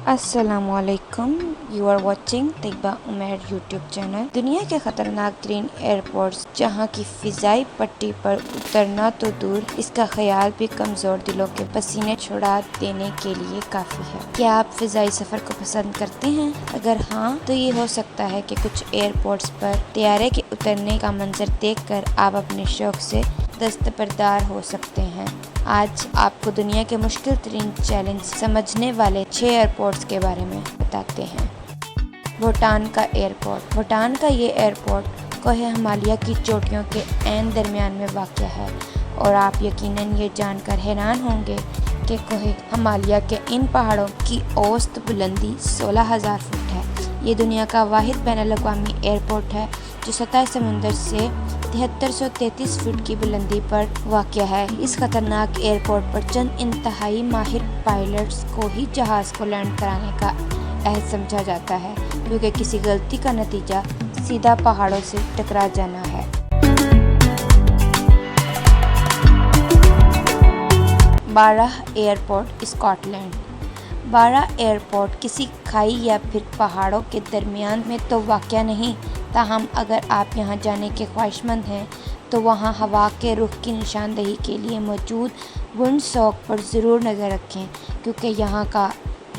अस्सलाम वालेकुम, you are watching Tayyaba Umair YouTube channel. दुनिया के खतरनाक तरीन एयरपोर्ट्स जहां की फिजाई पट्टी पर उतरना तो दूर, इसका ख्याल भी कमज़ोर दिलों के पसीने छुड़ा देने के लिए काफ़ी है। क्या आप फिजाई सफ़र को पसंद करते हैं? अगर हाँ तो ये हो सकता है कि कुछ एयरपोर्ट्स पर तैयारे के उतरने का मंजर देखकर आप अपने शौक से दस्तबरदार हो सकते हैं। आज आपको दुनिया के मुश्किल तरीन चैलेंज समझने वाले 6 एयरपोर्ट्स के बारे में बताते हैं। भूटान का एयरपोर्ट। भूटान का ये एयरपोर्ट कोहे हिमालय की चोटियों के ऐन दरमियान में वाक़ है और आप यकीनन ये जानकर हैरान होंगे कि कोहे हिमालय के इन पहाड़ों की औसत बुलंदी 16,000 फुट है। ये दुनिया का वाहिद बैनुल-अक़वामी एयरपोर्ट है जो सतह समुंदर से 7333 फीट की बुलंदी पर वाक़ है। इस खतरनाक एयरपोर्ट पर चंद इंतहाई माहिर पायलट्स को ही जहाज़ को लैंड कराने का अहद समझा जाता है, क्योंकि किसी गलती का नतीजा सीधा पहाड़ों से टकरा जाना है। बारह एयरपोर्ट स्कॉटलैंड। बारह एयरपोर्ट किसी खाई या फिर पहाड़ों के दरमियान में तो वाक़ नहीं, ताहम अगर आप यहां जाने के ख्वाहिशमंद हैं तो वहां हवा के रुख की निशानदही के लिए मौजूद विंडसॉक पर ज़रूर नज़र रखें, क्योंकि यहां का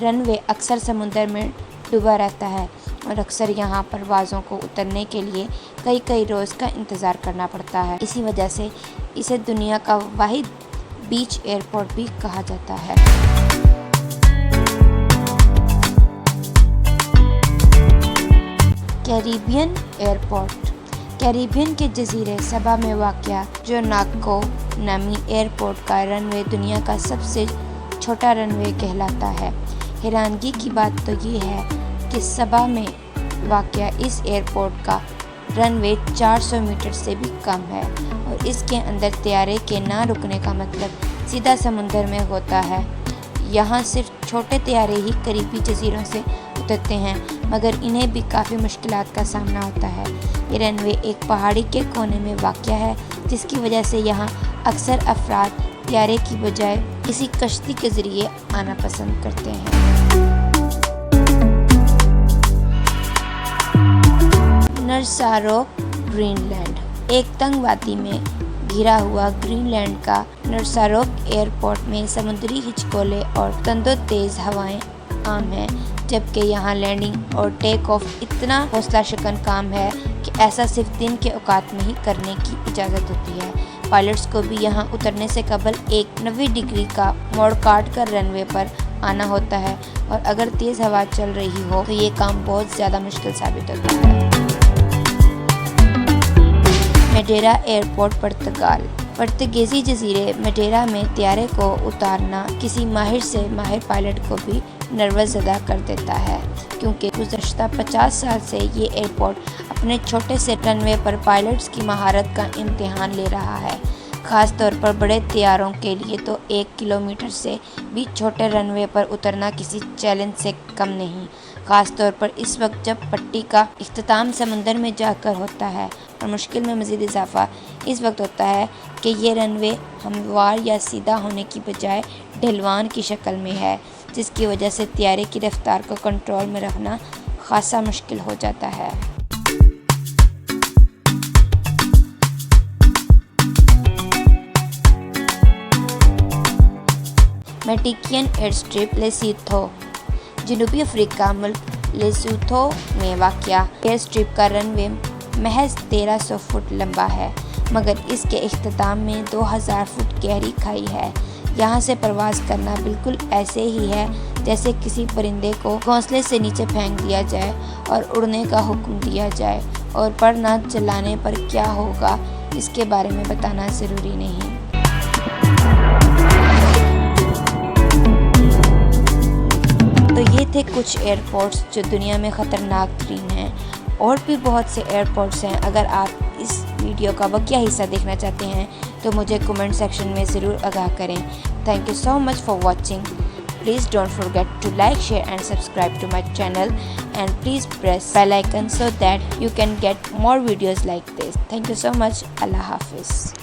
रनवे अक्सर समुंदर में डूबा रहता है और अक्सर यहां परवाज़ों को उतरने के लिए कई रोज़ का इंतज़ार करना पड़ता है। इसी वजह से इसे दुनिया का वाहिद बीच एयरपोर्ट भी कहा जाता है। Caribbean airport. कैरिबियन के जजीरे सबा में वाक़या जो नाको नामी एयरपोर्ट का रनवे दुनिया का सबसे छोटा रनवे कहलाता है। हैरानगी की बात तो ये है कि सबा में वाक़या इस एयरपोर्ट का रनवे 400 मीटर से भी कम है और इसके अंदर तैयारे के ना रुकने का मतलब सीधा समुंदर में होता है। यहाँ सिर्फ छोटे तैयारे ही करीबी जजीरों से उतरते हैं, मगर इन्हें भी काफ़ी मुश्किलात का सामना होता है। ये रनवे एक पहाड़ी के कोने में वाक़या है, जिसकी वजह से यहाँ अक्सर अफराद तैयारे की बजाय किसी कश्ती के ज़रिए आना पसंद करते हैं। नर्सारोक ग्रीनलैंड। एक तंग वादी में घिरा हुआ ग्रीनलैंड का नर्सारोक एयरपोर्ट में समुद्री हिचकोले और तंदो तेज़ हवाएं आम हैं, जबकि यहाँ लैंडिंग और टेक ऑफ इतना हौसला शिकन काम है कि ऐसा सिर्फ दिन के औकात में ही करने की इजाज़त होती है। पायलट्स को भी यहाँ उतरने से कबल एक 90 डिग्री का मोड़ काट कर रनवे पर आना होता है और अगर तेज़ हवा चल रही हो तो ये काम बहुत ज़्यादा मुश्किल साबित होता है। मैडेरा एयरपोर्ट पुर्तगाल। पुर्तगीज़ी जजीरे मैडेरा में तैयारे को उतारना किसी माहिर पायलट को भी नर्वस ज़दा कर देता है, क्योंकि गुज़श्ता 50 साल से ये एयरपोर्ट अपने छोटे से रनवे पर पायलट्स की महारत का इम्तिहान ले रहा है। ख़ास तौर पर बड़े तैयारों के लिए तो 1 किलोमीटर से भी छोटे रनवे पर उतरना किसी चैलेंज से कम नहीं, ख़ास तौर पर इस वक्त जब पट्टी का इख्तिताम समुंदर में जाकर होता है। और मुश्किल में मज़ीद इजाफा इस वक्त होता है कि ये रनवे हमवार या सीधा होने की बजाय ढलवान की शक्ल में है, जिसकी वजह से तैयारे की रफ्तार को कंट्रोल में रखना खासा मुश्किल हो जाता है। मेटिकियन एयरस्ट्रिप लेसोथो। जनूबी अफ्रीका मुल्क लेसोथो में वाक़या एयरस्ट्रिप का रनवे महज 1300 फुट लंबा है, मगर इसके इख्तिताम में 2000 फुट गहरी खाई है। यहाँ से परवाज़ करना बिल्कुल ऐसे ही है जैसे किसी परिंदे को घोंसले से नीचे फेंक दिया जाए और उड़ने का हुक्म दिया जाए, और पर ना चलाने पर क्या होगा इसके बारे में बताना ज़रूरी नहीं। तो ये थे कुछ एयरपोर्ट्स जो दुनिया में ख़तरनाक तरीन हैं। और भी बहुत से एयरपोर्ट्स हैं। अगर आप इस वीडियो का बकिया हिस्सा देखना चाहते हैं तो मुझे कमेंट सेक्शन में ज़रूर आगाह करें। Thank you so much for watching. Please don't forget to like, share and subscribe to my channel and please press bell icon so that you can get more videos like this. Thank you so much. Allah Hafiz.